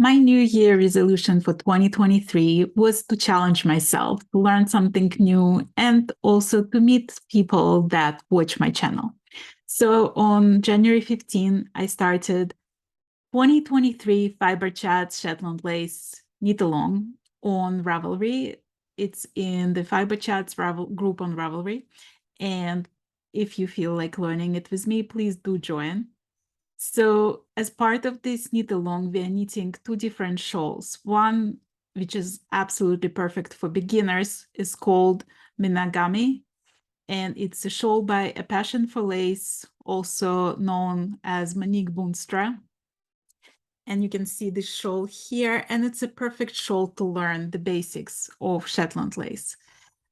My New Year resolution for 2023 was to challenge myself, to learn something new, and also to meet people that watch my channel. So on January 15, I started 2023 Fiberchats Shetland Lace Knit Along on Ravelry. It's in the Fiberchats group on Ravelry. And if you feel like learning it with me, please do join. So as part of this knit along, we are knitting two different shawls. One, which is absolutely perfect for beginners, is called Minagami. And it's a shawl by A Passion for Lace, also known as Monique Boonstra. And you can see this shawl here, and it's a perfect shawl to learn the basics of Shetland lace.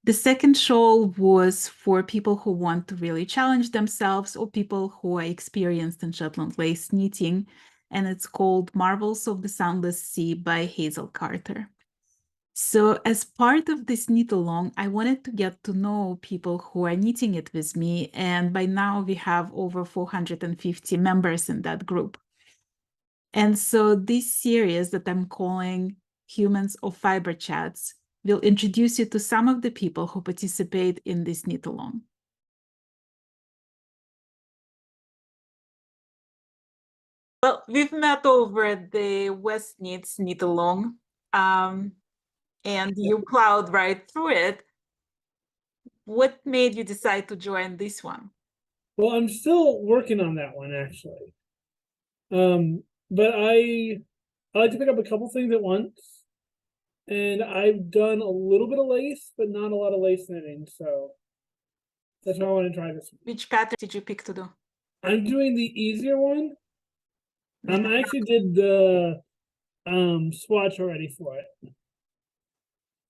The second shawl was for people who want to really challenge themselves or people who are experienced in Shetland lace knitting, and it's called Marvels of the Soundless Sea by Hazel Carter. So as part of this knit along, I wanted to get to know people who are knitting it with me, and by now we have over 450 members in that group. And so this series that I'm calling Humans of Fiberchats will introduce you to some of the people who participate in this knit along. Well, we've met over the West Knits knit along, and you plowed right through it. What made you decide to join this one? Well, I'm still working on that one actually. But I like to pick up a couple things at once. And I've done a little bit of lace, but not a lot of lace knitting. So that's why I want to try this one. Which pattern did you pick to do? I'm doing the easier one. I actually did the swatch already for it.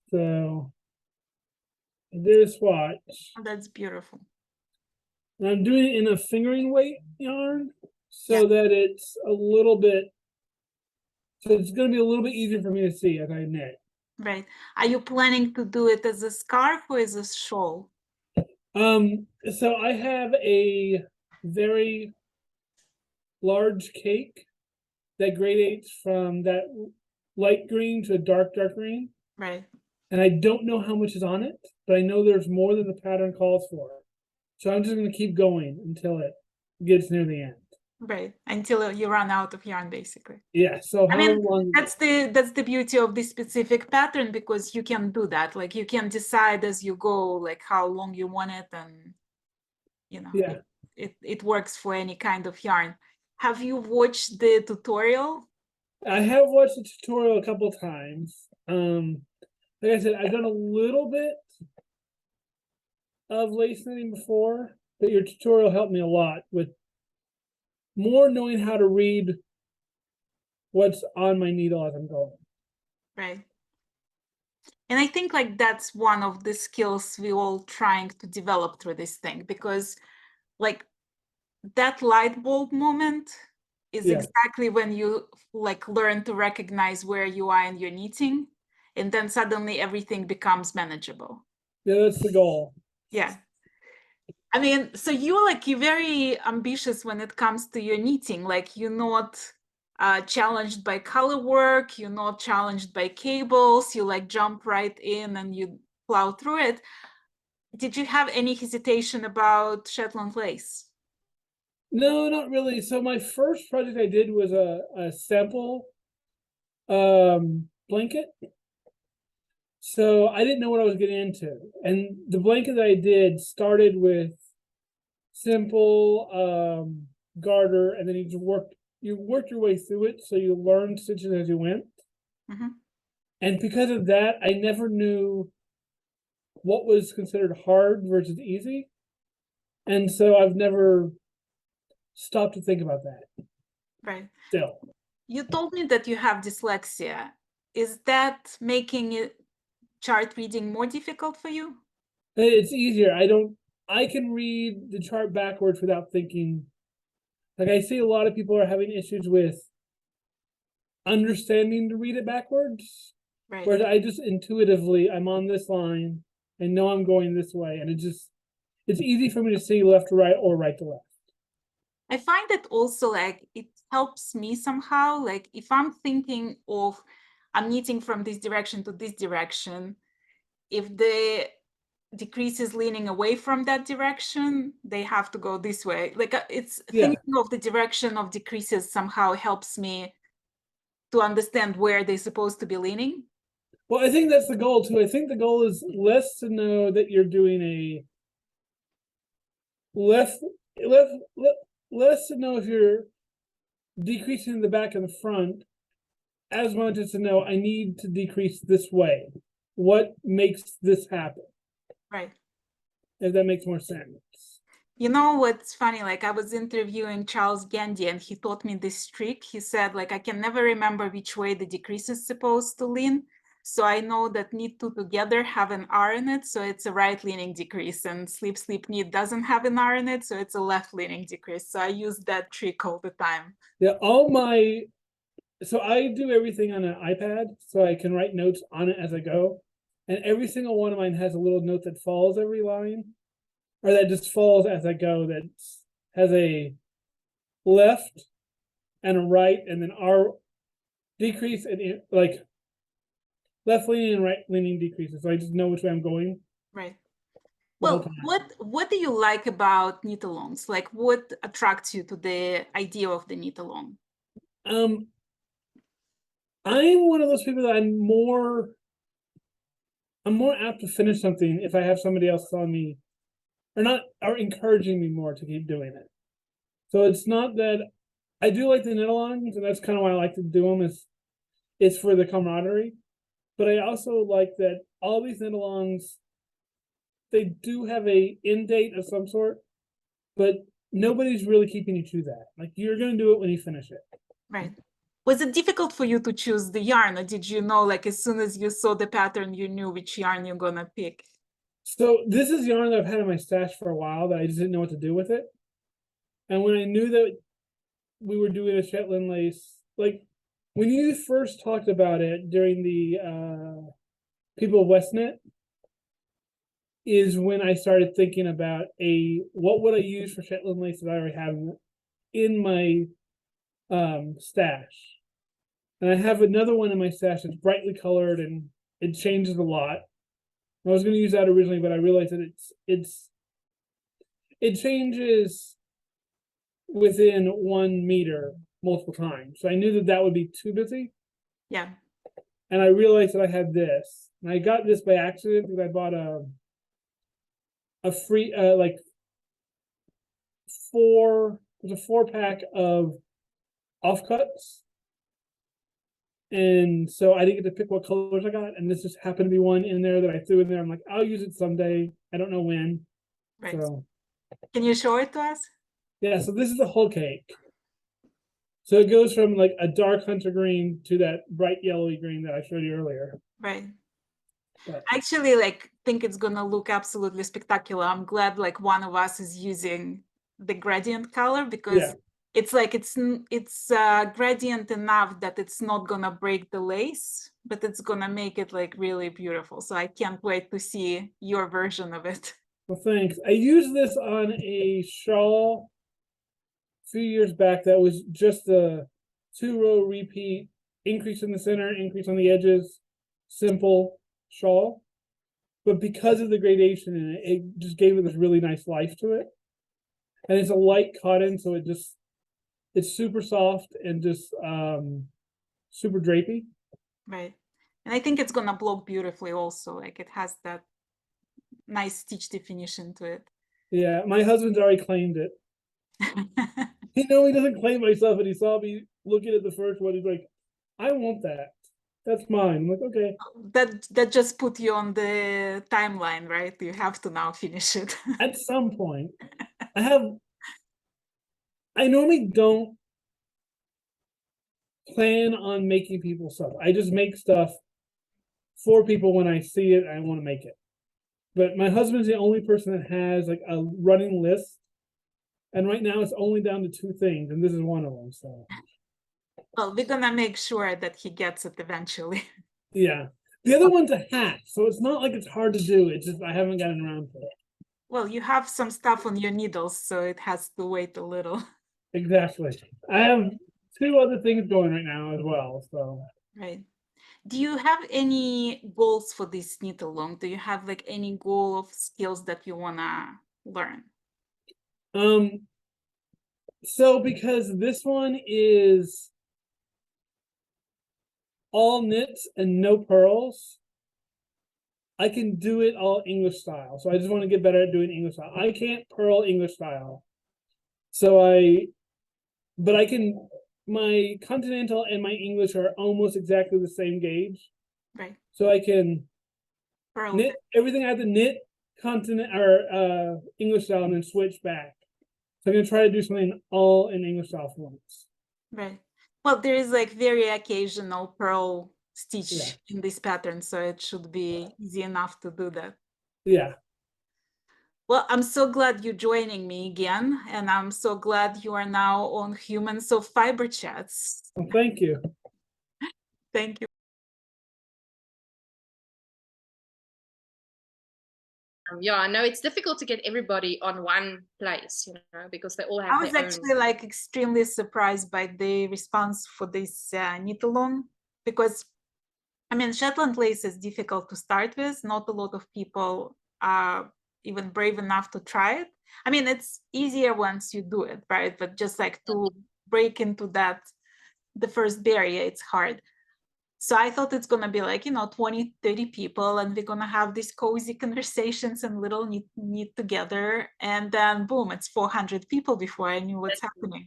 So I did a swatch. Oh, that's beautiful. And I'm doing it in a fingering weight yarn so that it's a little bit, so it's going to be a little bit easier for me to see as I knit. Right. Are you planning to do it as a scarf or as a shawl? So I have a very large cake that gradates from that light green to a dark green. Right. And I don't know how much is on it, but I know there's more than the pattern calls for. So I'm just going to keep going until it gets near the end. Right, until you run out of yarn, basically. Yeah, so I mean, that's the beauty of this specific pattern, because you can do that. Like, you can decide as you go, like how long you want it, and it works for any kind of yarn. Have you watched the tutorial? I have watched the tutorial a couple of times. Like I said, I've done a little bit of lace knitting before, but your tutorial helped me a lot with more knowing how to read what's on my needle as I'm going. Right. And I think like that's one of the skills we all trying to develop through this thing, because like that light bulb moment is exactly when you like learn to recognize where you are in your knitting, and then suddenly everything becomes manageable. Yeah, that's the goal. Yeah. I mean, so you're very ambitious when it comes to your knitting. Like, you're not challenged by color work, you're not challenged by cables, you like jump right in and you plow through it. Did you have any hesitation about Shetland lace? No, not really. So my first project I did was a sample blanket. So I didn't know what I was getting into. And the blanket that I did started with simple garter, and then you worked your way through it, so you learned stitches as you went. And because of that, I never knew what was considered hard versus easy. And so I've never stopped to think about that. Right. Still. You told me that you have dyslexia. Is that making it chart reading more difficult for you? It's easier. I can read the chart backwards without thinking. Like, I see a lot of people are having issues with understanding to read it backwards. Right. Whereas I just intuitively, I'm on this line, I know I'm going this way, and it's easy for me to see left to right or right to left. I find that also like it's helps me somehow. Like if I'm thinking of, I'm knitting from this direction to this direction, if the decrease is leaning away from that direction, they have to go this way. Like it's thinking of the direction of decreases somehow helps me to understand where they're supposed to be leaning. Well, I think that's the goal too. I think the goal is less to know that you're doing a less to know if you're decreasing in the back and the front, as much as to know I need to decrease this way. What makes this happen? Right. If that makes more sense. You know what's funny? Like I was interviewing Charles Gandy and he taught me this trick. He said, like, I can never remember which way the decrease is supposed to lean. So I know that knit two together have an R in it. So it's a right leaning decrease, and slip, slip, knit doesn't have an R in it. So it's a left leaning decrease. So I use that trick all the time. Yeah, so I do everything on an iPad, so I can write notes on it as I go. And every single one of mine has a little note that follows every line, or that just falls as I go, that has a left and a right, and then R decrease, and like left leaning and right leaning decreases. So I just know which way I'm going. Right. Well, what do you like about knit alongs? Like what attracts you to the idea of the knit along? I'm one of those people that I'm more apt to finish something if I have somebody else telling me, or encouraging me more to keep doing it. So it's not that I do like the knit alongs, and that's kind of why I like to do them, is it's for the camaraderie. But I also like that all these knit alongs, they do have a end date of some sort, but nobody's really keeping you to that. Like you're going to do it when you finish it. Right. Was it difficult for you to choose the yarn, or did you know, like as soon as you saw the pattern, you knew which yarn you're gonna pick? So this is yarn that I've had in my stash for a while that I just didn't know what to do with it. And when I knew that we were doing a Shetland lace, like when you first talked about it during the People of Westnet, is when I started thinking about what would I use for Shetland lace that I already have in my stash. And I have another one in my stash that's brightly colored and it changes a lot. I was going to use that originally, but I realized that it changes within 1 meter multiple times. So I knew that that would be too busy. Yeah. And I realized that I had this. And I got this by accident because I bought a free like it was a 4-pack of offcuts. And so I didn't get to pick what colors I got, and this just happened to be one in there that I threw in there. I'm like, I'll use it someday. I don't know when. Right. So, can you show it to us? Yeah, so this is the whole cake. So it goes from like a dark hunter green to that bright yellowy green that I showed you earlier. Right. But I actually think it's gonna look absolutely spectacular. I'm glad like one of us is using the gradient color, because it's like it's gradient enough that it's not gonna break the lace, but it's gonna make it like really beautiful. So I can't wait to see your version of it. Well, thanks. I used this on a shawl a few years back that was just a 2-row repeat, increase in the center, increase on the edges, simple shawl. But because of the gradation in it, it just gave it this really nice life to it. And it's a light cotton, so it's super soft and just super drapey. Right. And I think it's gonna block beautifully also. Like it has that nice stitch definition to it. Yeah, my husband's already claimed it. He doesn't claim myself, and he saw me looking at the first one. He's like, I want that. That's mine. I'm like, okay. That just put you on the timeline, right? You have to now finish it. At some point. I normally don't plan on making people stuff. I just make stuff for people when I see it, I want to make it. But my husband's the only person that has like a running list. And right now it's only down to 2 things, and this is one of them. So well, we're gonna make sure that he gets it eventually. Yeah. The other one's a hat, so it's not like it's hard to do. It's just I haven't gotten around to it. Well, you have some stuff on your needles, so it has to wait a little. Exactly. I have 2 other things going right now as well. So Right. Do you have any goals for this knit along? Do you have like any goal of skills that you wanna learn? So because this one is all knits and no purls, I can do it all English style. So I just want to get better at doing English style. I can't purl English style. But I can, my continental and my English are almost exactly the same gauge. Right. So I can Purl. knit everything I have to knit continent or English style and then switch back. So I'm going to try to do something all in English style for once. Right. Well, there is like very occasional purl stitch in this pattern, so it should be easy enough to do that. Yeah. Well, I'm so glad you're joining me again, and I'm so glad you are now on Humans of Fiberchats. Well, thank you. Thank you. Yeah, I know it's difficult to get everybody on one place, you know, because they all have I was actually like extremely surprised by the response for this knit along, because I mean, Shetland lace is difficult to start with. Not a lot of people are even brave enough to try it. I mean, it's easier once you do it, right? But just like to break into that, the first barrier, it's hard. So I thought it's going to be like, 20, 30 people, and we're going to have these cozy conversations and little knit together. And then boom, it's 400 people before I knew what's happening,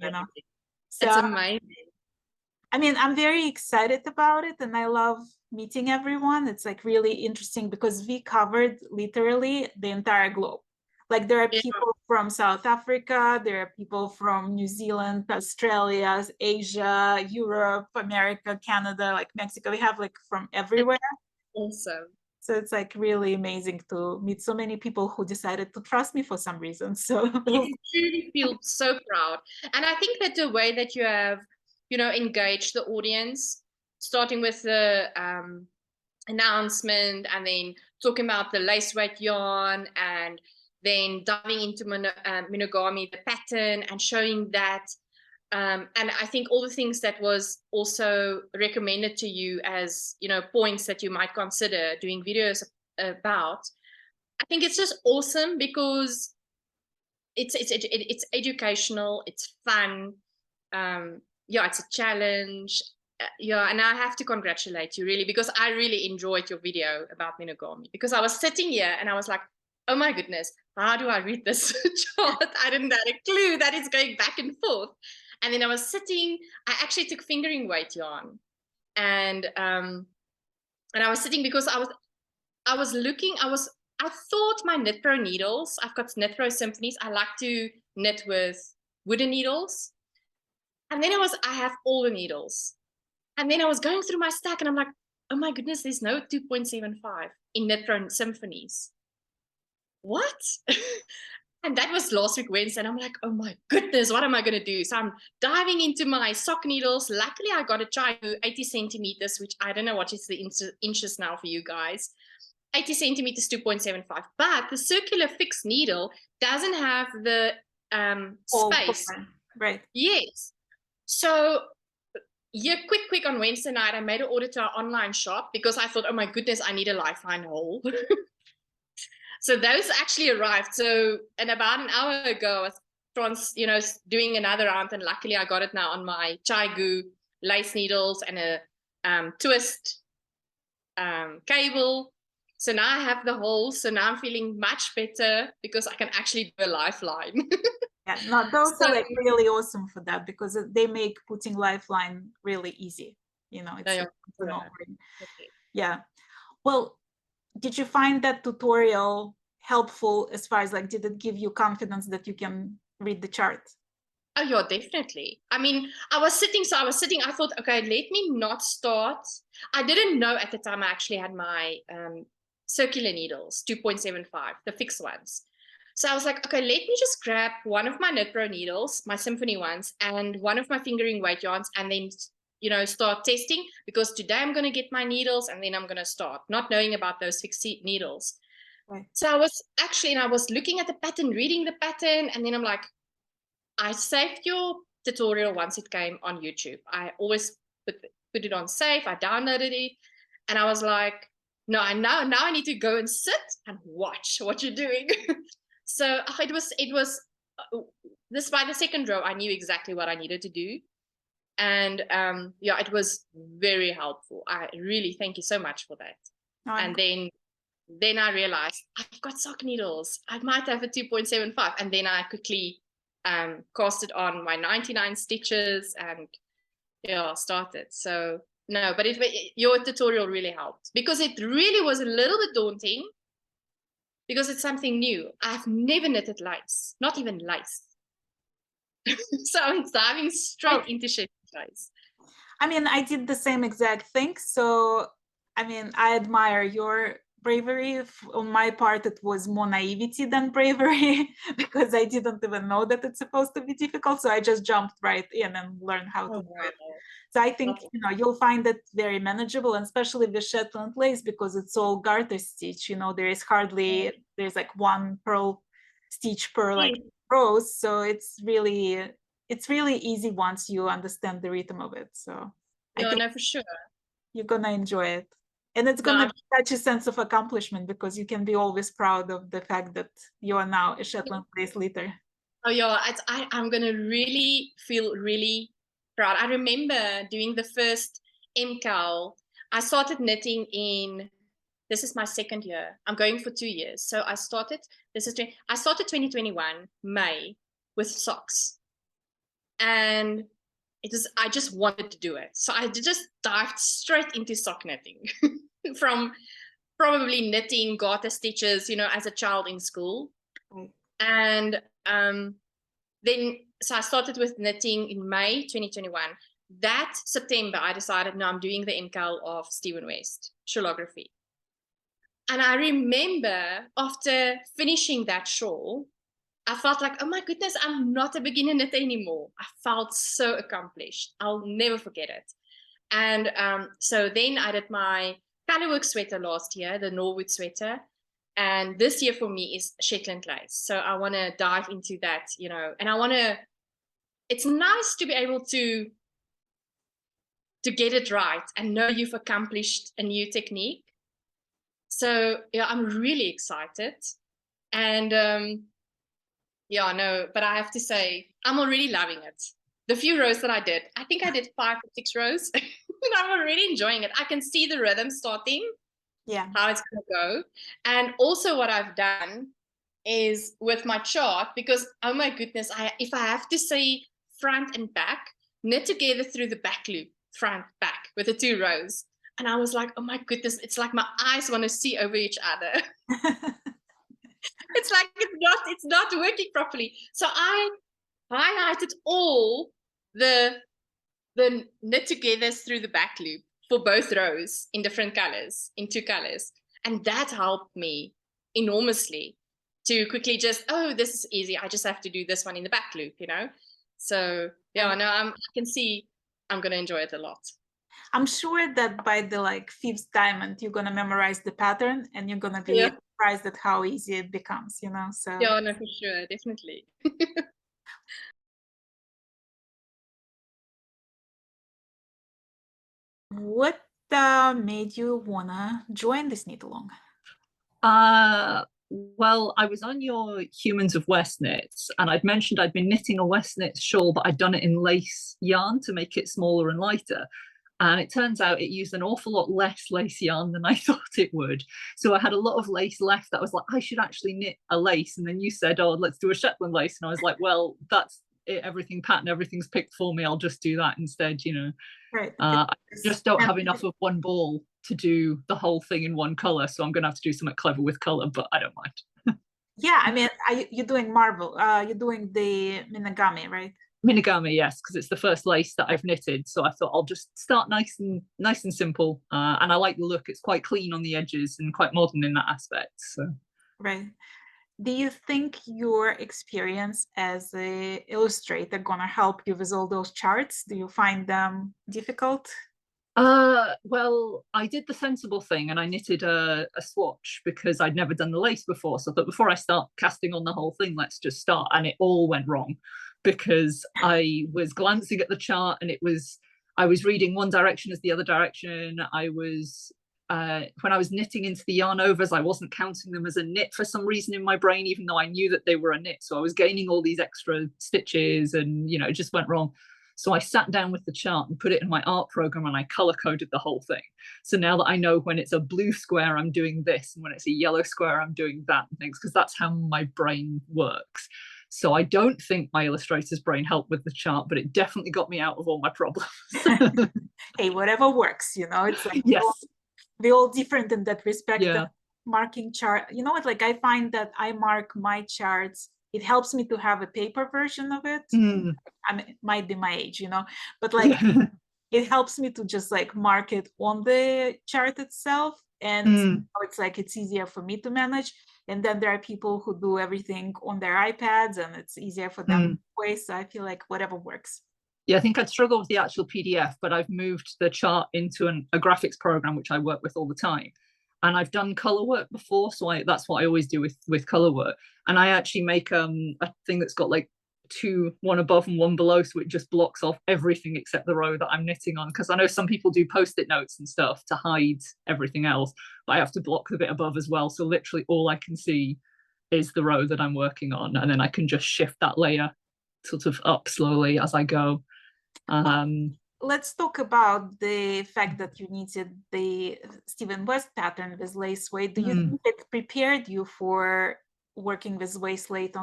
So it's amazing. I mean, I'm very excited about it, and I love meeting everyone. It's like really interesting because we covered literally the entire globe. Like there are people from South Africa, there are people from New Zealand, Australia, Asia, Europe, America, Canada, like Mexico. We have like from everywhere. Awesome. So it's like really amazing to meet so many people who decided to trust me for some reason. So you truly feel so proud. And I think that the way that you have, engaged the audience, starting with the announcement and then talking about the lace weight yarn and then diving into monogamy, the pattern, and showing that. And I think all the things that was also recommended to you as, points that you might consider doing videos about. I think it's just awesome because it's educational, it's fun. It's a challenge. And I have to congratulate you really, because I really enjoyed your video about monogamy, because I was sitting here and I was like, oh my goodness, how do I read this chart? I didn't have a clue that it's going back and forth. And then I was sitting, I actually took fingering weight yarn, and I was sitting because I thought my Knit Pro needles, I've got Knit Pro Symphonies, I like to knit with wooden needles. And then I have all the needles. And then I was going through my stack and I'm like, oh my goodness, there's no 2.75 in Knit Pro Symphonies. What? And that was last week Wednesday, and I'm like, oh my goodness, what am I going to do? So I'm diving into my sock needles. Luckily, I got a try 80 centimeters, which I don't know what is the inches now for you guys. 80 centimeters, 2.75. But the circular fixed needle doesn't have the space. Right. Yes. So quick on Wednesday night, I made an order to our online shop because I thought, oh my goodness, I need a lifeline hole. So those actually arrived. So, and about an hour ago, I was doing another round, and luckily I got it now on my Chai-Gu lace needles and a twist cable. So now I have the holes. So now I'm feeling much better because I can actually do a lifeline. Yeah, no, those are like really awesome for that, because they make putting lifeline really easy. It's yeah. Well, did you find that tutorial helpful as far as like, did it give you confidence that you can read the chart? Oh yeah, definitely. I mean, I was sitting, I thought, okay, let me not start. I didn't know at the time I actually had my circular needles, 2.75, the fixed ones. So I was like, okay, let me just grab one of my Knit Pro needles, my Symphony ones, and one of my fingering weight yarns, and then, start testing, because today I'm going to get my needles and then I'm going to start, not knowing about those fixed needles. Right. So I was looking at the pattern, reading the pattern, and then I'm like, I saved your tutorial once it came on YouTube. I always put it on save. I downloaded it, and I was like, no, now I need to go and sit and watch what you're doing. So it was this, by the second row, I knew exactly what I needed to do. And yeah, it was very helpful. I really thank you so much for that. And then I realized I've got sock needles. I might have a 2.75. And then I quickly casted on my 99 stitches and yeah, started. So no, but your tutorial really helped, because it really was a little bit daunting, because it's something new. I've never knitted lace, not even lace. So I'm diving straight into shepherd lace. I mean, I did the same exact thing. So, I mean, I admire your bravery. On my part, it was more naivety than bravery, because I didn't even know that it's supposed to be difficult. So I just jumped right in and learned how to do it. So I think, you know, you'll find it very manageable, and especially with Shetland lace, because it's all garter stitch. You know, there's like one purl stitch per like rows. So it's really easy once you understand the rhythm of it. So I think for sure you're gonna enjoy it, and it's gonna be such a sense of accomplishment, because you can be always proud of the fact that you are now a Shetland lace leader. Oh yeah, I'm gonna really feel really proud. I remember doing the first MCAL. I started knitting this is my second year. I'm going for 2 years. So I started 2021 May with socks, and I just wanted to do it. So I just dived straight into sock knitting from probably knitting garter stitches, you know, as a child in school. And then, so I started with knitting in May 2021. That September, I decided, no, I'm doing the MCAL of Stephen West, Shawlography. And I remember after finishing that shawl, I felt like, oh my goodness, I'm not a beginner knitter anymore. I felt so accomplished. I'll never forget it. And so then I did my colorwork sweater last year, the Norwood sweater. And this year for me is Shetland lace. So I want to dive into that, you know, and it's nice to be able to get it right and know you've accomplished a new technique. So yeah, I'm really excited. And yeah, no, but I have to say, I'm already loving it. The few rows that I did, I think I did 5 or 6 rows. And I'm already enjoying it. I can see the rhythm starting. Yeah. How it's going to go. And also what I've done is with my chart, because, oh my goodness, if I have to say front and back, knit together through the back loop, front, back, with the 2 rows. And I was like, oh my goodness, it's like my eyes want to see over each other. It's like it's not working properly. So I highlighted all the knit togethers through the back loop for both rows in different colors, in 2 colors. And that helped me enormously to quickly just, oh, this is easy. I just have to do this one in the back loop, you know? So yeah, no, I can see I'm going to enjoy it a lot. I'm sure that by the 5th diamond, you're going to memorize the pattern, and you're going to be surprised at how easy it becomes, you know? So yeah, no, for sure, definitely. What made you wanna join this knit along? Well, I was on your Humans of West knits, and I'd mentioned I'd been knitting a West knit shawl, but I'd done it in lace yarn to make it smaller and lighter. And it turns out it used an awful lot less lace yarn than I thought it would. So I had a lot of lace left that I was like, I should actually knit a lace. And then you said, oh, let's do a Shetland lace. And I was like, well, that's it. Everything's picked for me. I'll just do that instead, you know. Right. I just don't have enough of one ball to do the whole thing in one color. So I'm going to have to do something clever with color, but I don't mind. Yeah, I mean, you're doing marble. You're doing the Minagami, right? Minagami, yes, because it's the first lace that I've knitted. So I thought I'll just start nice and simple. And I like the look. It's quite clean on the edges and quite modern in that aspect. So right. Do you think your experience as an illustrator gonna help you with all those charts? Do you find them difficult? Well, I did the sensible thing and I knitted a swatch because I'd never done the lace before. So I thought before I start casting on the whole thing, let's just start. And it all went wrong. because I was glancing at the chart and I was reading one direction as the other direction. I was when I was knitting into the yarn overs, I wasn't counting them as a knit for some reason in my brain, even though I knew that they were a knit. So I was gaining all these extra stitches and, you know, it just went wrong. So I sat down with the chart and put it in my art program and I color coded the whole thing. So now that I know when it's a blue square, I'm doing this, and when it's a yellow square, I'm doing that and things, because that's how my brain works. So I don't think my illustrator's brain helped with the chart, but it definitely got me out of all my problems. Hey, whatever works, you know, it's like, yes, we're all different in that respect. Yeah. Marking chart, you know what, like I find that I mark my charts, it helps me to have a paper version of it. I mean, it might be my age, you know, but like it helps me to just like mark it on the chart itself, and it's like it's easier for me to manage. And then there are people who do everything on their iPads and it's easier for them way. So I feel like whatever works. Yeah, I think I'd struggle with the actual PDF, but I've moved the chart into a graphics program, which I work with all the time. And I've done color work before, so that's what I always do with color work. And I actually make a thing that's got like one above and one below, so it just blocks off everything except the row that I'm knitting on, because I know some people do post-it notes and stuff to hide everything else, but I have to block the bit above as well. So literally all I can see is the row that I'm working on, and then I can just shift that layer sort of up slowly as I go. Let's talk about the fact that you knitted the Stephen West pattern with lace weight. Do you think it prepared you for working with lace weight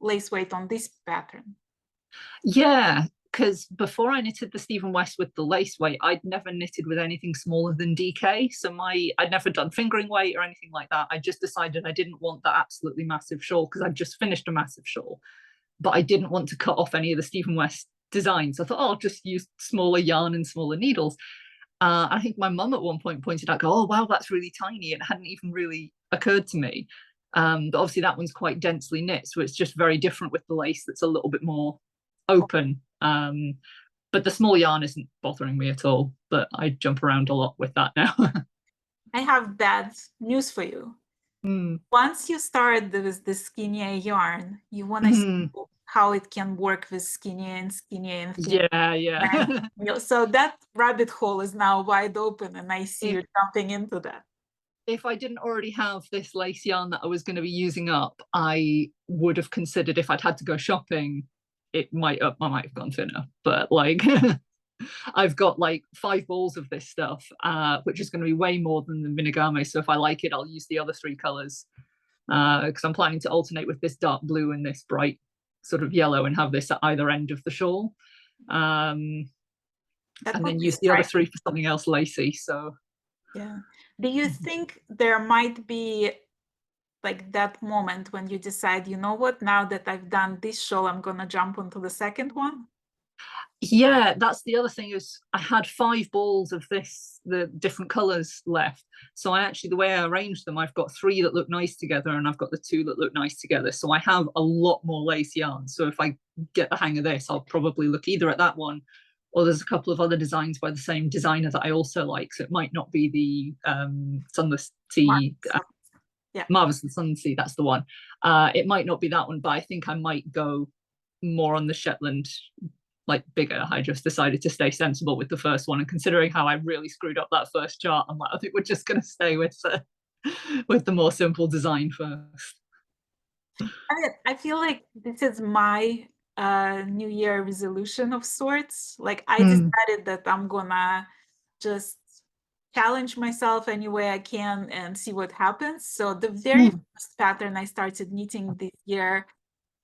lace weight on this pattern? Yeah, because before I knitted the Stephen West with the lace weight, I'd never knitted with anything smaller than DK. So I'd never done fingering weight or anything like that. I just decided I didn't want that absolutely massive shawl because I'd just finished a massive shawl, but I didn't want to cut off any of the Stephen West designs. I thought, oh, I'll just use smaller yarn and smaller needles. I think my mum at one point pointed out, oh, wow, that's really tiny. And it hadn't even really occurred to me. But obviously that one's quite densely knit, so it's just very different with the lace that's a little bit more open. But the small yarn isn't bothering me at all, but I jump around a lot with that now. I have bad news for you. Once you start with the skinnier yarn, you want to see how it can work with skinnier and thinner. Yeah. So that rabbit hole is now wide open, and I see you jumping into that. If I didn't already have this lace yarn that I was going to be using up, I would have considered, if I'd had to go shopping, I might have gone thinner. But like, I've got like 5 balls of this stuff, which is going to be way more than the Minigame. So if I like it, I'll use the other 3 colors, because I'm planning to alternate with this dark blue and this bright sort of yellow, and have this at either end of the shawl, and then use the other 3 for something else lacy. So yeah. Do you think there might be like that moment when you decide, you know what, now that I've done this shawl, I'm gonna jump onto the second one? Yeah, that's the other thing, is I had 5 balls of the different colors left. So the way I arranged them, I've got 3 that look nice together, and I've got the 2 that look nice together. So I have a lot more lace yarn. So if I get the hang of this, I'll probably look either at that one, or there's a couple of other designs by the same designer that I also like. So it might not be the Sunless Sea, Marvelous and Sun Sea, that's the one. It might not be that one, but I think I might go more on the Shetland, like bigger. I just decided to stay sensible with the first one, and considering how I really screwed up that first chart, I'm like, I think we're just going to stay with the more simple design first. I feel like this is my New Year resolution of sorts. Like I decided that I'm gonna just challenge myself any way I can and see what happens. So the very first pattern I started knitting this year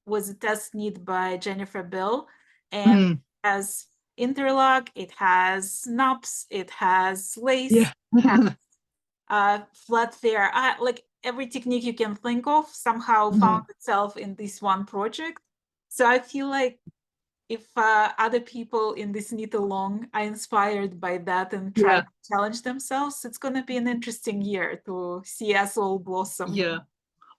was a test knit by Jennifer Bill, and it has interlock, it has knops, it has lace, it has, flat fair, like every technique you can think of somehow found itself in this one project. So I feel like if other people in this knit along are inspired by that and try to challenge themselves, it's going to be an interesting year to see us all blossom. Yeah.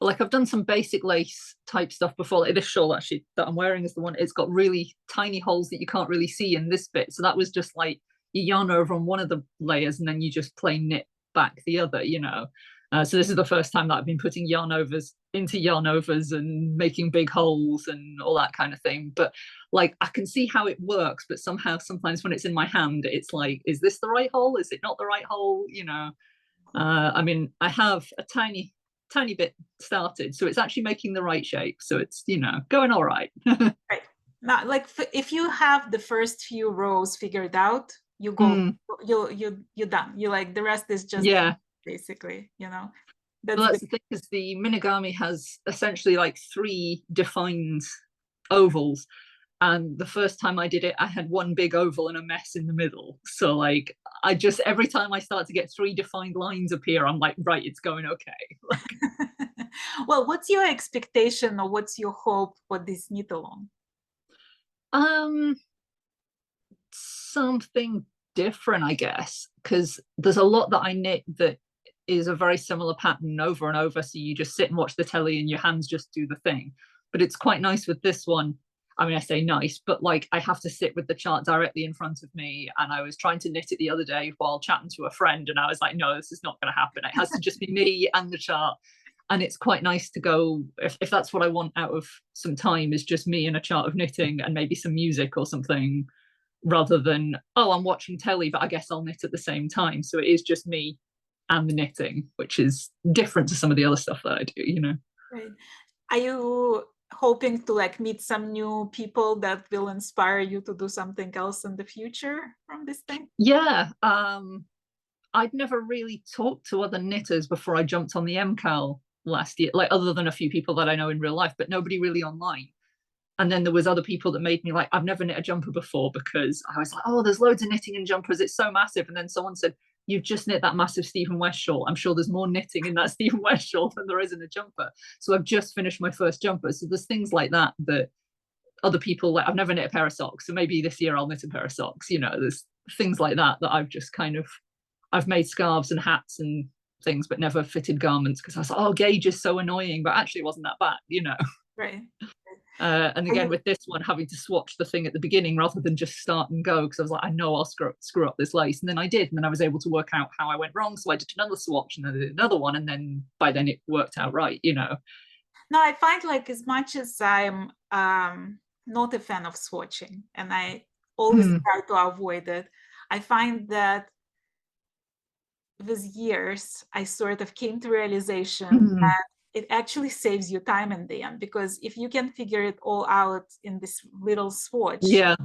Like I've done some basic lace type stuff before. Like this shawl actually that I'm wearing is the one, it's got really tiny holes that you can't really see in this bit. So that was just like you yarn over on one of the layers and then you just plain knit back the other, you know. So this is the first time that I've been putting yarn overs into yarn overs and making big holes and all that kind of thing. But like, I can see how it works, but somehow sometimes when it's in my hand, it's like, is this the right hole? Is it not the right hole? You know, I mean, I have a tiny bit started, so it's actually making the right shape. So it's, you know, going all right. Right. Now, like if you have the first few rows figured out, you go, you're done. You like, the rest is just, yeah, basically, you know. That's the thing, is the minigami has essentially like 3 defined ovals, and the first time I did it, I had one big oval and a mess in the middle. So like, I just, every time I start to get 3 defined lines appear, I'm like, right, it's going okay. Well, what's your expectation or what's your hope for this knit along? Something different, I guess, because there's a lot that I knit that is a very similar pattern over and over. So you just sit and watch the telly and your hands just do the thing. But it's quite nice with this one. I mean, I say nice, but like, I have to sit with the chart directly in front of me. And I was trying to knit it the other day while chatting to a friend, and I was like, no, this is not going to happen. It has to just be me and the chart. And it's quite nice to go, if that's what I want out of some time, is just me and a chart of knitting and maybe some music or something, rather than, oh, I'm watching telly, but I guess I'll knit at the same time. So it is just me and the knitting, which is different to some of the other stuff that I do, you know. Right. Are you hoping to like meet some new people that will inspire you to do something else in the future from this thing? Yeah. I'd never really talked to other knitters before I jumped on the MCAL last year, like other than a few people that I know in real life, but nobody really online. And then there was other people that made me like, I've never knit a jumper before, because I was like, oh, there's loads of knitting in jumpers, it's so massive. And then someone said, you've just knit that massive Stephen West shawl. I'm sure there's more knitting in that Stephen West shawl than there is in a jumper. So I've just finished my first jumper. So there's things like that that other people, like, I've never knit a pair of socks, so maybe this year I'll knit a pair of socks. You know, there's things like that that I've just kind of, I've made scarves and hats and things, but never fitted garments, because I was like, oh, gauge is so annoying, but actually it wasn't that bad, you know. Right. And again, with this one, having to swatch the thing at the beginning rather than just start and go, because I was like, I know I'll screw up this lace. And then I did. And then I was able to work out how I went wrong. So I did another swatch and then I did another one. And then by then it worked out right, you know. No, I find like, as much as I'm not a fan of swatching, and I always try to avoid it, I find that with years, I sort of came to realization that it actually saves you time in the end, because if you can figure it all out in this little swatch, yeah,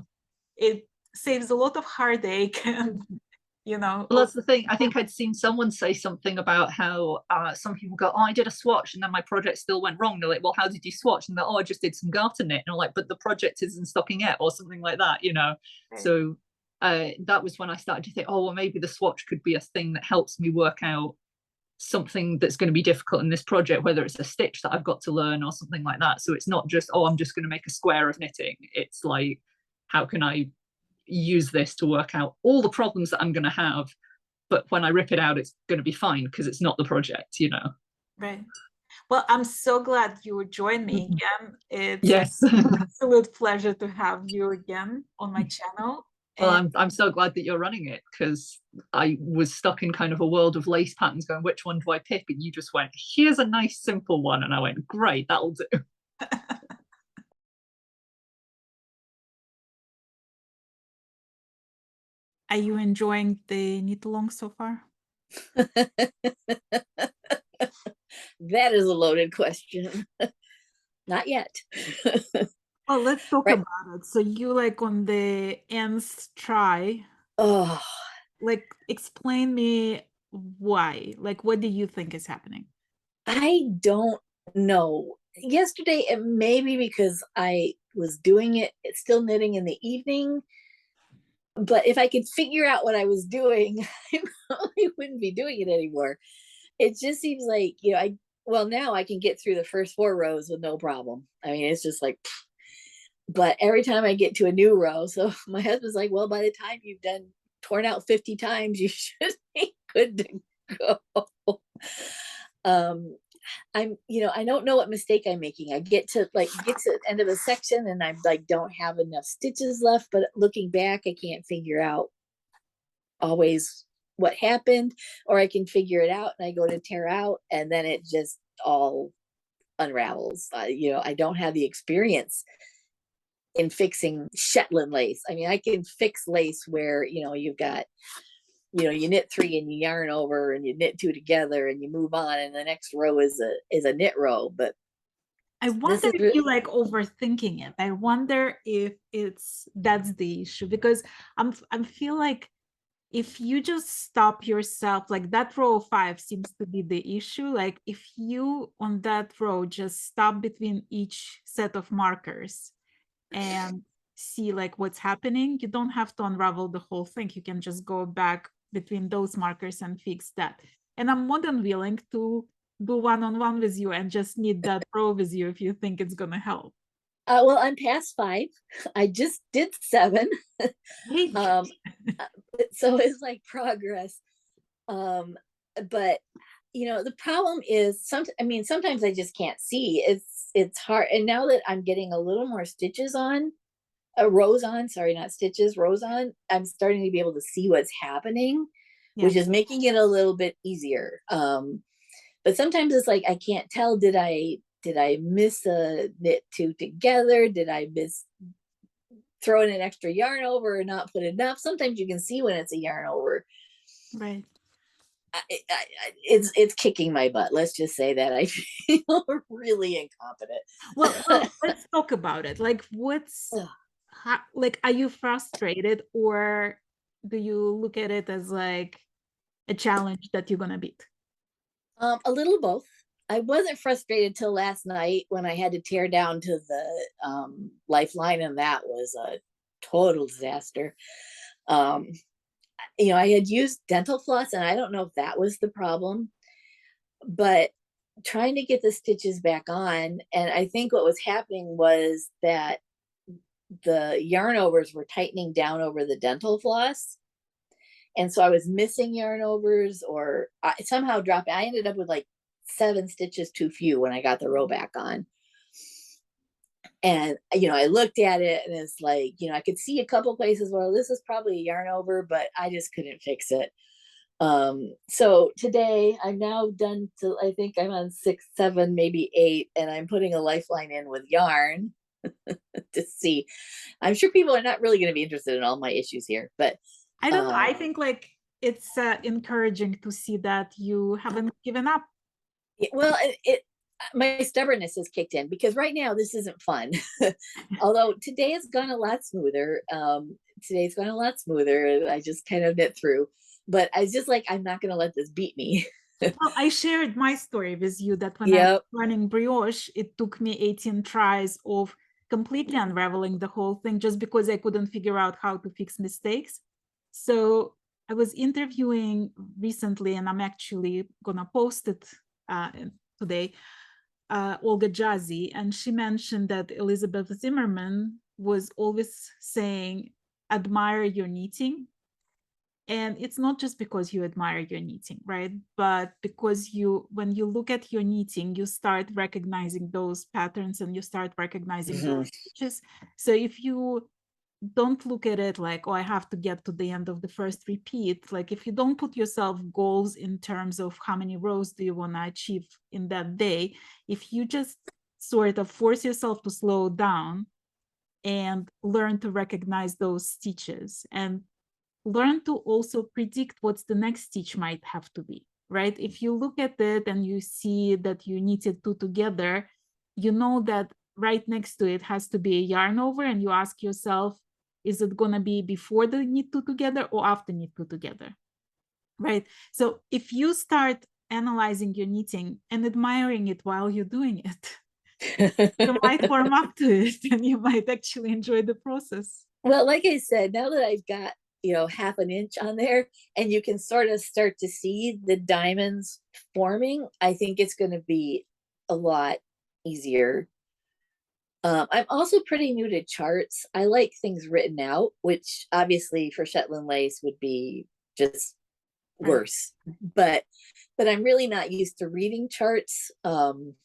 it saves a lot of heartache. And you know, well, that's the thing. I think I'd seen someone say something about how some people go, oh, I did a swatch and then my project still went wrong. They're like, well, how did you swatch? And they're, oh, I just did some garter knit. And I'm like, but the project isn't stocking yet, or something like that, you know. Right. So that was when I started to think, oh, well, maybe the swatch could be a thing that helps me work out something that's going to be difficult in this project, whether it's a stitch that I've got to learn or something like that. So it's not just, oh, I'm just going to make a square of knitting. It's like, how can I use this to work out all the problems that I'm going to have, but when I rip it out, it's going to be fine, because it's not the project, you know. Right. Well, I'm so glad you joined me again. It's yes, an absolute pleasure to have you again on my channel. Well, I'm so glad that you're running it, because I was stuck in kind of a world of lace patterns going, which one do I pick? And you just went, here's a nice simple one. And I went, great, that'll do. Are you enjoying the knit along so far? That is a loaded question. Not yet. Well, let's talk Right. about it. So you like on the nth try. Oh, Like, explain me why. Like, what do you think is happening? I don't know. Yesterday, it may be because I was doing it, still knitting in the evening. But if I could figure out what I was doing, I probably wouldn't be doing it anymore. It just seems like, you know, well, now I can get through the first 4 rows with no problem. I mean, it's just like, but every time I get to a new row, so my husband's like, well, by the time you've torn out 50 times, you should be good to go. I'm, you know, I don't know what mistake I'm making. I get to the end of a section and I'm like, don't have enough stitches left, but looking back, I can't figure out always what happened, or I can figure it out and I go to tear out and then it just all unravels. I don't have the experience in fixing Shetland lace. I mean, I can fix lace where, you've got, you knit 3 and you yarn over and you knit 2 together and you move on and the next row is a knit row. But I wonder if you like overthinking it. I wonder if that's the issue, because I feel like if you just stop yourself, like that row of 5 seems to be the issue. Like if you on that row just stop between each set of markers and see like what's happening, you don't have to unravel the whole thing. You can just go back between those markers and fix that. And I'm more than willing to do one-on-one with you and just knit that row with you if you think it's gonna help. Well, I'm past 5. I just did 7. So it's like progress. But the problem is sometimes I just can't see. It's hard. And now that I'm getting a little more stitches on, rows on, sorry, not stitches, rows on, I'm starting to be able to see what's happening, which is making it a little bit easier. But sometimes it's like I can't tell, did I miss a knit 2 together? Did I miss throwing an extra yarn over or not put enough? Sometimes you can see when it's a yarn over. Right. It's kicking my butt. Let's just say that I feel really incompetent. Well, let's talk about it. Like, are you frustrated, or do you look at it as like a challenge that you're gonna beat? A little both. I wasn't frustrated till last night when I had to tear down to the lifeline, and that was a total disaster. I had used dental floss, and I don't know if that was the problem, but trying to get the stitches back on, and I think what was happening was that the yarn overs were tightening down over the dental floss. And so I was missing yarn overs, or I somehow dropped. I ended up with like 7 stitches too few when I got the row back on. And, I looked at it and it's like, I could see a couple places where this is probably a yarn over, but I just couldn't fix it. So today I'm now done to, I think I'm on 6, 7, maybe 8, and I'm putting a lifeline in with yarn to see. I'm sure people are not really going to be interested in all my issues here, but I don't know. I think like it's encouraging to see that you haven't given up. Well, my stubbornness has kicked in, because right now this isn't fun. Although today has gone a lot smoother. I just kind of knit through, but I was just like, I'm not going to let this beat me. Well, I shared my story with you that when I was learning brioche, it took me 18 tries of completely unraveling the whole thing just because I couldn't figure out how to fix mistakes. So I was interviewing recently, and I'm actually gonna post it today, Olga Jazzy, and she mentioned that Elizabeth Zimmerman was always saying, admire your knitting. And it's not just because you admire your knitting, right? But because when you look at your knitting, you start recognizing those patterns and you start recognizing those stitches. So if you don't look at it like, oh, I have to get to the end of the first repeat. Like if you don't put yourself goals in terms of how many rows do you want to achieve in that day, if you just sort of force yourself to slow down and learn to recognize those stitches and learn to also predict what's the next stitch might have to be, right? If you look at it and you see that you knitted 2 together, you know that right next to it has to be a yarn over, and you ask yourself, is it going to be before the knit 2 together or after knit 2 together, right? So if you start analyzing your knitting and admiring it while you're doing it, you might warm up to it and you might actually enjoy the process. Well, like I said, now that I've got, half an inch on there and you can sort of start to see the diamonds forming, I think it's going to be a lot easier. I'm also pretty new to charts. I like things written out, which obviously for Shetland lace would be just worse. But I'm really not used to reading charts. And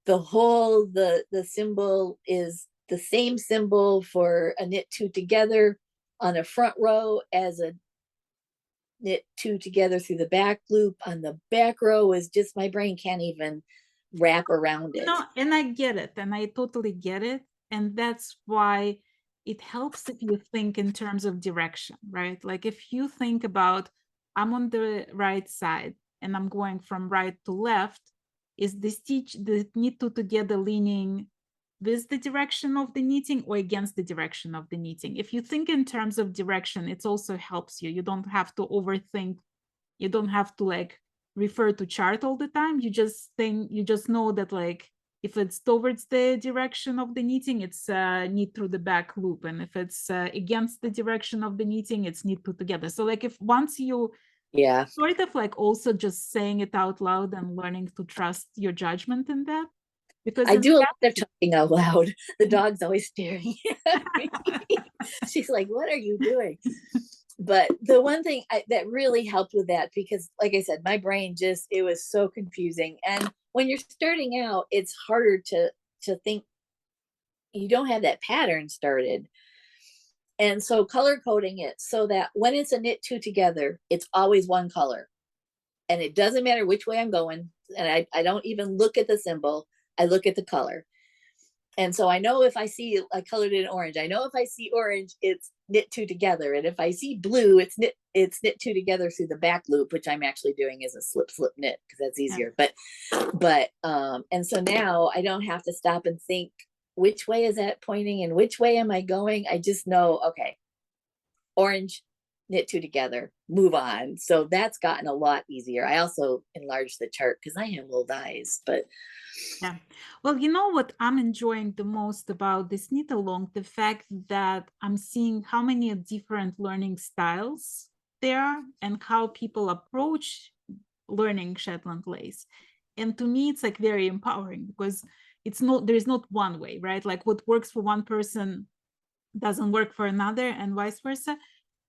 the whole the symbol is the same symbol for a knit 2 together on a front row as a knit 2 together through the back loop on the back row is just, my brain can't even wrap around it. And I get it, and I totally get it. And that's why it helps if you think in terms of direction, right? Like if you think about, I'm on the right side and I'm going from right to left, is the knit 2 together leaning with the direction of the knitting or against the direction of the knitting? If you think in terms of direction, it also helps you. You don't have to overthink. You don't have to like refer to chart all the time. You just know that like if it's towards the direction of the knitting, it's knit through the back loop, and if it's against the direction of the knitting, it's knit 2 together. So like if once you sort of like also just saying it out loud and learning to trust your judgment in that, because I do a lot of talking out loud. The dog's always staring at me. She's like, what are you doing? But the one thing that really helped with that, because like I said, my brain it was so confusing. And when you're starting out, it's harder to think, you don't have that pattern started. And so color coding it so that when it's a knit 2 together, it's always one color. And it doesn't matter which way I'm going. And I don't even look at the symbol. I look at the color. And so I know if I colored it in orange, I know if I see orange, it's knit 2 together. And if I see blue, it's knit 2 together through the back loop, which I'm actually doing as a slip knit because that's easier. But and so now I don't have to stop and think, which way is that pointing and which way am I going? I just know, okay, orange, knit 2 together, move on. So that's gotten a lot easier. I also enlarged the chart because I have little eyes, but yeah. Well, you know what I'm enjoying the most about this knit along, the fact that I'm seeing how many different learning styles there are and how people approach learning Shetland lace. And to me, it's like very empowering because there's not one way, right? Like what works for one person doesn't work for another and vice versa.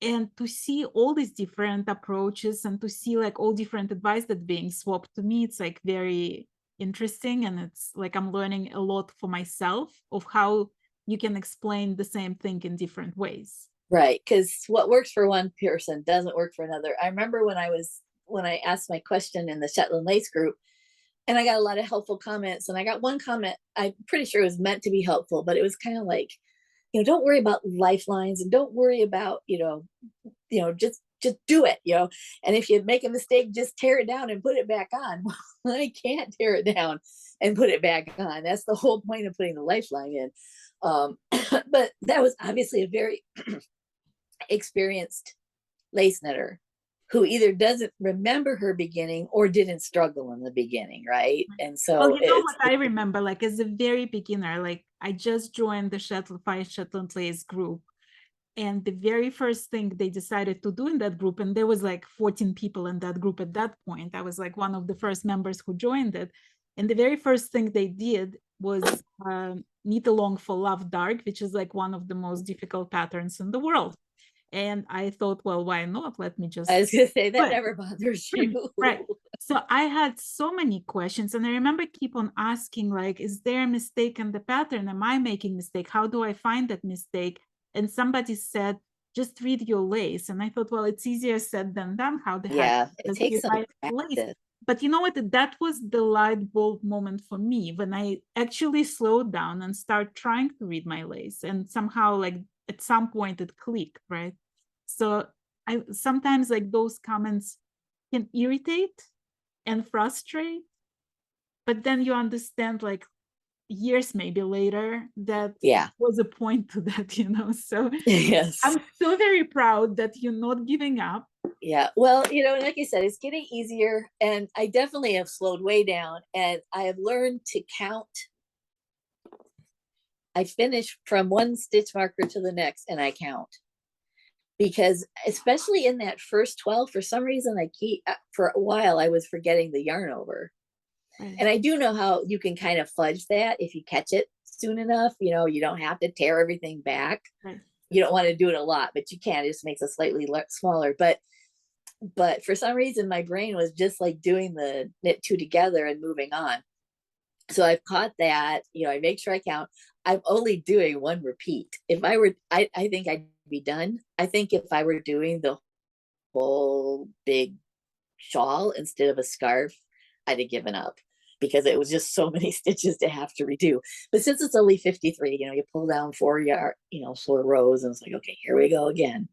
And to see all these different approaches and to see like all different advice that's being swapped, to me, it's like very interesting. And it's like I'm learning a lot for myself of how you can explain the same thing in different ways. Right, because what works for one person doesn't work for another. I remember when I asked my question in the Shetland Lace group, and I got a lot of helpful comments, and I got one comment I'm pretty sure it was meant to be helpful, but it was kind of like, don't worry about lifelines and don't worry about, just do it, and if you make a mistake, just tear it down and put it back on. Well, I can't tear it down and put it back on. That's the whole point of putting the lifeline in. But that was obviously a very experienced lace knitter who either doesn't remember her beginning or didn't struggle in the beginning, right? And so what I remember, like as a very beginner, like I just joined the Shetland Lace group, and the very first thing they decided to do in that group, and there was like 14 people in that group at that point, I was like one of the first members who joined it, and the very first thing they did was knit along for Love Dark, which is like one of the most difficult patterns in the world. And I thought, well, why not? Let me just... I was going to say, that never bothers you. Right. So I had so many questions, and I remember keep on asking, like, is there a mistake in the pattern? Am I making mistake? How do I find that mistake? And somebody said, just read your lace. And I thought, well, it's easier said than done. How the heck? It takes some practice. But you know what? That was the light bulb moment for me when I actually slowed down and start trying to read my lace. And somehow, like, at some point it clicked, right? So I sometimes like those comments can irritate and frustrate, but then you understand like years maybe later that was a point to that, so yes, I'm so very proud that you're not giving up. Well, like I said, it's getting easier, and I definitely have slowed way down, and I have learned to count. I finish from one stitch marker to the next and I count, because especially in that first 12, for some reason for a while I was forgetting the yarn over. And I do know how you can kind of fudge that if you catch it soon enough. You don't have to tear everything back. You don't want to do it a lot, but you can. It just makes it slightly smaller. But for some reason, my brain was just like doing the knit 2 together and moving on. So I've caught that. I make sure I count. I'm only doing one repeat. If I were, I think I'd be done. I think if I were doing the whole big shawl instead of a scarf, I'd have given up because it was just so many stitches to have to redo. But since it's only 53, you pull down 4 rows, and it's like, okay, here we go again.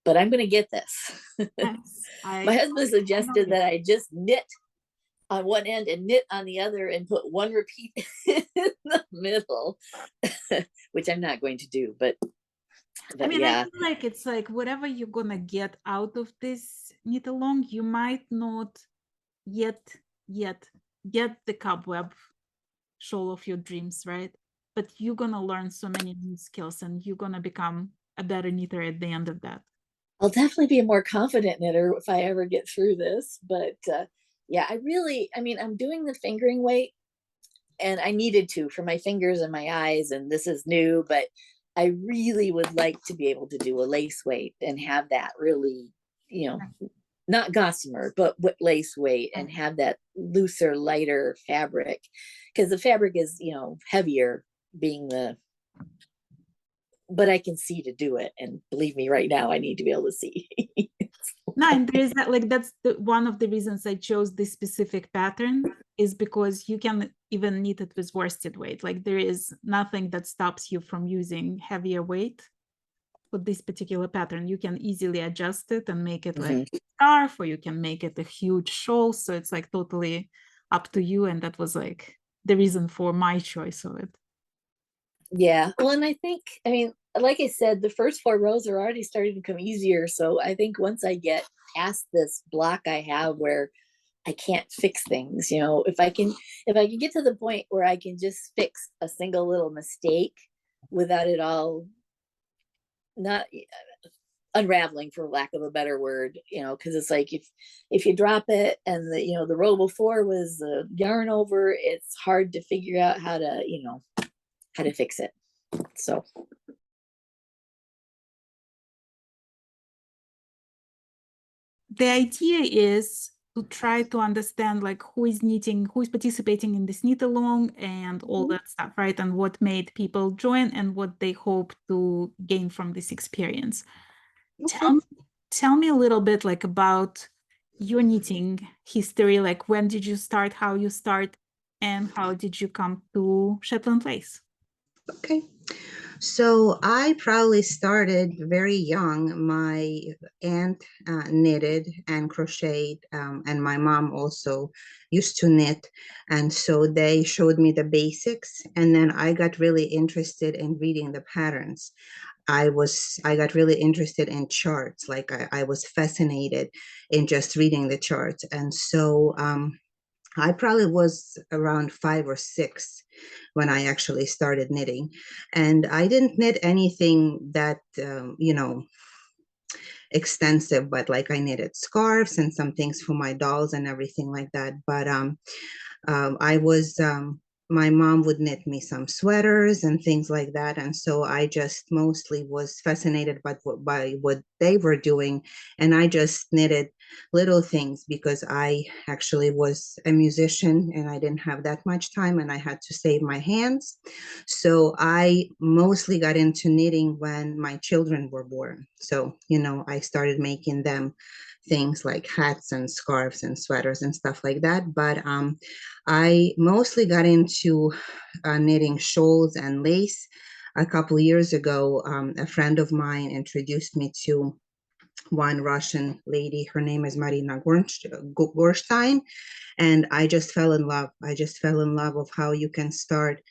But I'm going to get this. Yes, My husband suggested that I just knit on one end and knit on the other and put one repeat in the middle, which I'm not going to do. But I mean, yeah. I feel like it's like whatever you're gonna get out of this knit along, you might not yet get the cobweb shawl of your dreams, right? But you're gonna learn so many new skills, and you're gonna become a better knitter at the end of that. I'll definitely be a more confident knitter if I ever get through this. But yeah, I'm doing the fingering weight, and I needed to for my fingers and my eyes, and this is new, but I really would like to be able to do a lace weight and have that really, not gossamer, but lace weight, and have that looser, lighter fabric, because the fabric is, heavier but I can see to do it. And believe me, right now, I need to be able to see. No, and there is that, like, that's one of the reasons I chose this specific pattern, is because you can even knit it with worsted weight. Like, there is nothing that stops you from using heavier weight for this particular pattern. You can easily adjust it and make it like a scarf, or you can make it a huge shawl. So it's like totally up to you. And that was like the reason for my choice of it. Yeah. Well, and I think, like I said, the first 4 rows are already starting to come easier. So I think once I get past this block I have where I can't fix things, if I can get to the point where I can just fix a single little mistake without it all not unraveling, for lack of a better word, because it's like if you drop it and the row before was the yarn over, it's hard to figure out how to fix it. So the idea is to try to understand like who is knitting, who is participating in this knit along and all that stuff, right? And what made people join and what they hope to gain from this experience. okay. Tell me a little bit like about your knitting history, like when did you start, how you start, and how did you come to Shetland lace? Okay. So I probably started very young. My aunt knitted and crocheted, and my mom also used to knit. And so they showed me the basics, and then I got really interested in reading the patterns. I got really interested in charts. Like I was fascinated in just reading the charts. And so I probably was around 5 or 6 when I actually started knitting. And I didn't knit anything that, extensive, but like I knitted scarves and some things for my dolls and everything like that. But my mom would knit me some sweaters and things like that. And so I just mostly was fascinated by what they were doing. And I just knitted little things because I actually was a musician and I didn't have that much time and I had to save my hands. So I mostly got into knitting when my children were born. So, I started making them things like hats and scarves and sweaters and stuff like that. But I mostly got into knitting shawls and lace. A couple of years ago, a friend of mine introduced me to one Russian lady. Her name is Marina Gorstein. And I just fell in love. I just fell in love of how you can start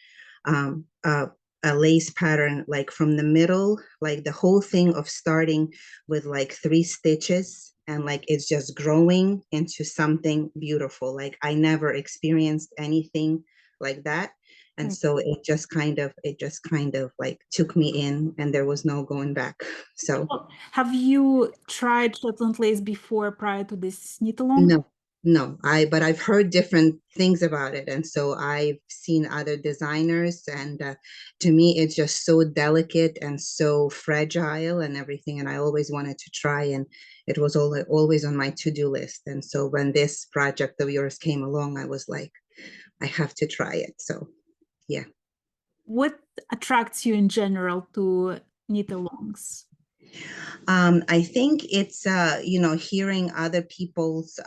a lace pattern like from the middle, like the whole thing of starting with like 3 stitches and like it's just growing into something beautiful. Like I never experienced anything like that. And so it just kind of like took me in and there was no going back. So have you tried Shetland lace before, prior to this knit along? No, but I've heard different things about it. And so I've seen other designers and to me, it's just so delicate and so fragile and everything. And I always wanted to try and it was always on my to-do list. And so when this project of yours came along, I was like, I have to try it. So, yeah. What attracts you in general to knit alongs? I think it's, hearing other people's,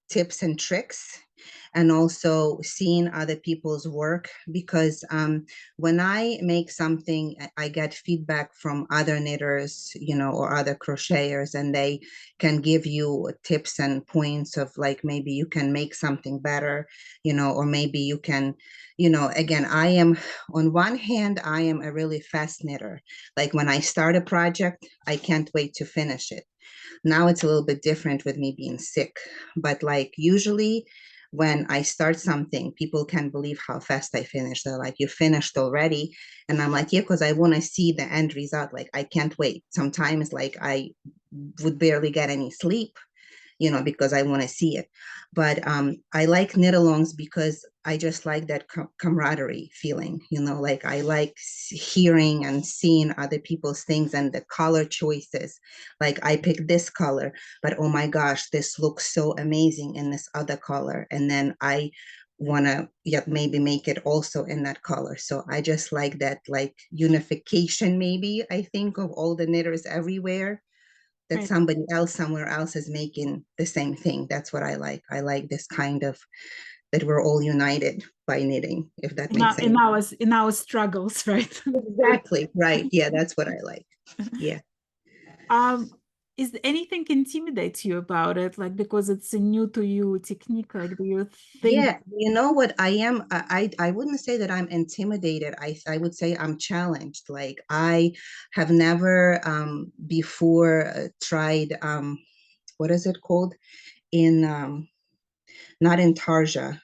tips and tricks, and also seeing other people's work, because when I make something, I get feedback from other knitters, or other crocheters, and they can give you tips and points of like, maybe you can make something better, or maybe you can, again, I am, on one hand, I am a really fast knitter. Like when I start a project, I can't wait to finish it. Now it's a little bit different with me being sick, but like usually when I start something, people can't believe how fast I finish. They're like, you finished already? And I'm like, yeah, because I want to see the end result. Like, I can't wait. Sometimes like I would barely get any sleep, because I want to see it. But I like knit-alongs because I just like that camaraderie feeling, like I like hearing and seeing other people's things and the color choices. Like I picked this color, but oh my gosh, this looks so amazing in this other color. And then I want to maybe make it also in that color. So I just like that, like unification, maybe, I think, of all the knitters everywhere, that Right. somebody else somewhere else is making the same thing. That's what I like. I like this kind of, that we're all united by knitting, if that makes sense. In our struggles, right? Exactly. Right. Yeah, that's what I like. Yeah. Is anything intimidates you about it? Like, because it's a new to you technique, like, do you think? Yeah, you know what, I am, I wouldn't say that I'm intimidated. I would say I'm challenged. Like I have never before tried, what is it called, in not in Tarja,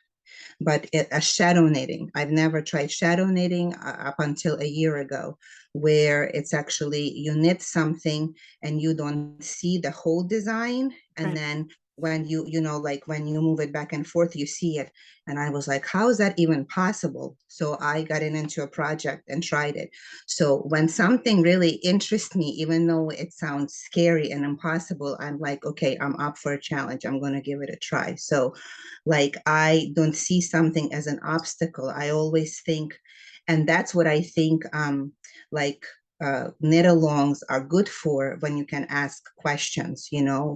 but a shadow knitting. I've never tried shadow knitting up until a year ago, where it's actually you knit something and you don't see the whole design, and Right. then when like when you move it back and forth, you see it. And I was like, how is that even possible? So I got into a project and tried it. So when something really interests me, even though it sounds scary and impossible, I'm like, okay, I'm up for a challenge, I'm going to give it a try. So like I don't see something as an obstacle. I always think, and that's what I think, like knit-alongs are good for, when you can ask questions,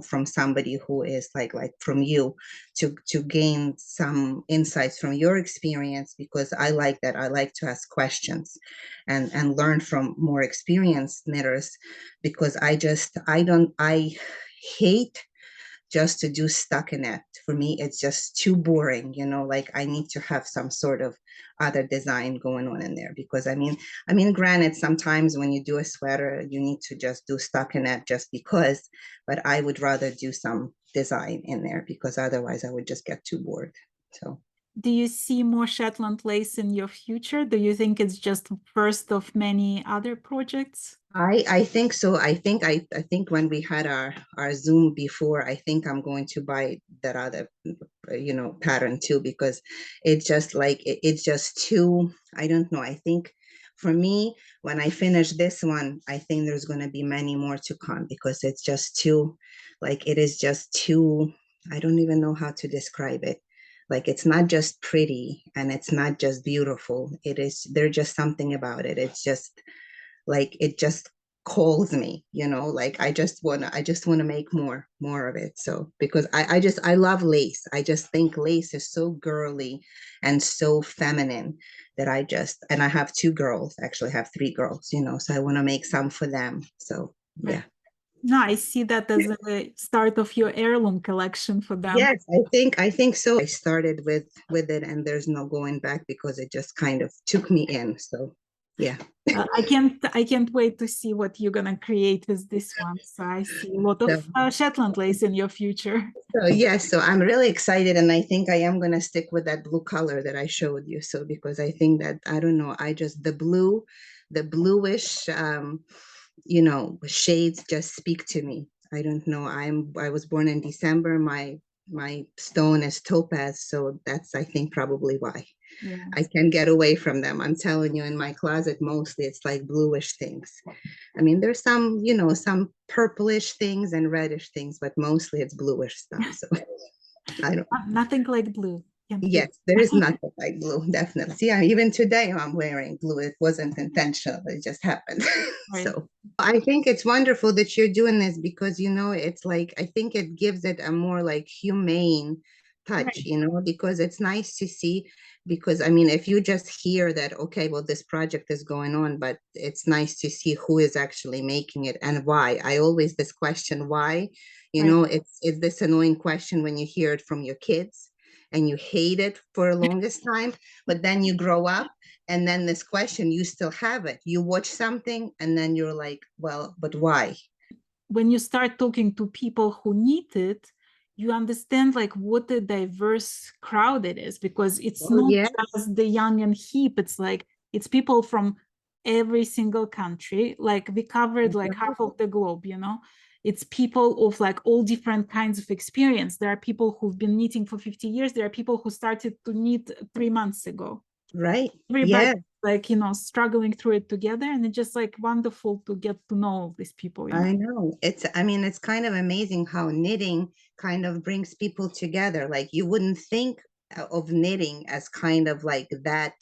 from somebody who is like from you, to gain some insights from your experience, because I like that. I like to ask questions and learn from more experienced knitters, because I hate just to do stockinette. For me, it's just too boring, like I need to have some sort of other design going on in there, because I mean, granted, sometimes when you do a sweater, you need to just do stockinette just because, but I would rather do some design in there, because otherwise I would just get too bored. So Do you see more Shetland lace in your future? Do you think it's just first of many other projects? I think so. I think when we had our Zoom before, I think I'm going to buy that other pattern too, because it's just like it's just too, I don't know. I think for me, when I finish this one, I think there's going to be many more to come, because it's just too, like it is just too, I don't even know how to describe it. Like it's not just pretty and it's not just beautiful. There's just something about it. It's just like it just calls me, like I just want to make more of it. So because I love lace. I just think lace is so girly and so feminine, that and I have two girls, actually I have three girls, so I want to make some for them. So yeah. No, I see that as a start of your heirloom collection for them. Yes, I think so. I started with it, and there's no going back, because it just kind of took me in. So yeah. I can't wait to see what you're gonna create with this one. So I see a lot of Shetland lace in your future. So yes, so I'm really excited, and I think I am gonna stick with that blue color that I showed you. So because I think that, I don't know, the bluish, shades just speak to me. I don't know. I was born in December. My stone is topaz, so that's, I think, probably why. Yeah. I can't get away from them. I'm telling you, in my closet, mostly it's like bluish things. I mean, there's some purplish things and reddish things, but mostly it's bluish stuff. So I don't. Nothing like blue. Yes, there is nothing like blue, definitely. Yeah, even today I'm wearing blue. It wasn't intentional, it just happened. Right. So I think it's wonderful that you're doing this because, you know, it's like, I think it gives it a more like humane touch, Right. you know, because it's nice to see, because I mean, if you just hear that, okay, well, this project is going on, but it's nice to see who is actually making it and why. I always this question, why, you Right. know, it's this annoying question when you hear it from your kids and you hate it for the longest time, but then you grow up and then this question, you still have it. You watch something and then you're like, well, but why? When you start talking to people who need it, you understand like what a diverse crowd it is, because it's not Yes, just the young and hip. It's like, it's people from every single country. Like we covered like half of the globe, you know. It's people of like all different kinds of experience. There are people who've been knitting for 50 years. There are people who started to knit 3 months ago. right. Everybody Yeah, like, you know, struggling through it together, and it's just like wonderful to get to know all these people, you know. I know. It's, I mean, it's kind of amazing how knitting kind of brings people together. Like you wouldn't think of knitting as kind of like that.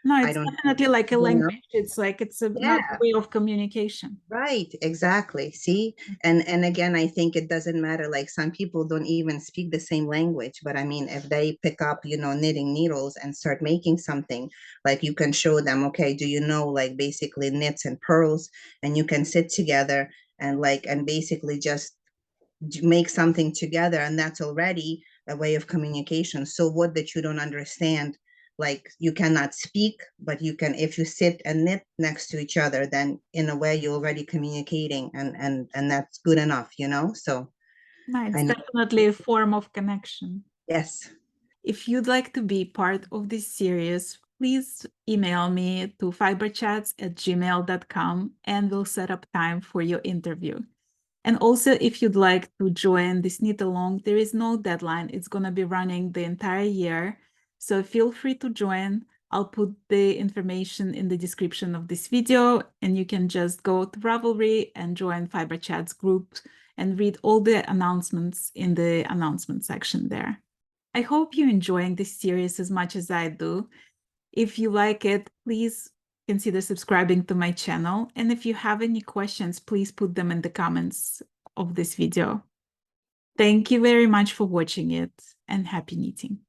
No, I it's don't definitely know, like a you know? language. It's like it's another Yeah. way of communication. Right, exactly. See, and again, I think it doesn't matter. Like some people don't even speak the same language, but I mean, if they pick up, you know, knitting needles and start making something, like you can show them, okay, do you know, like basically knits and pearls, and you can sit together and like and basically just make something together, and that's already a way of communication. So what that you don't understand, like you cannot speak, but you can, if you sit and knit next to each other, then in a way you're already communicating, and that's good enough, you know. So No, I it's know. definitely a form of connection. Yes. If you'd like to be part of this series, please email me to fiberchats@gmail.com and we'll set up time for your interview. And also, if you'd like to join this knit along, there is no deadline. It's going to be running the entire year. So feel free to join. I'll put the information in the description of this video, and you can just go to Ravelry and join Fiberchats group and read all the announcements in the announcement section there. I hope you're enjoying this series as much as I do. If you like it, please consider subscribing to my channel. And if you have any questions, please put them in the comments of this video. Thank you very much for watching it, and happy knitting.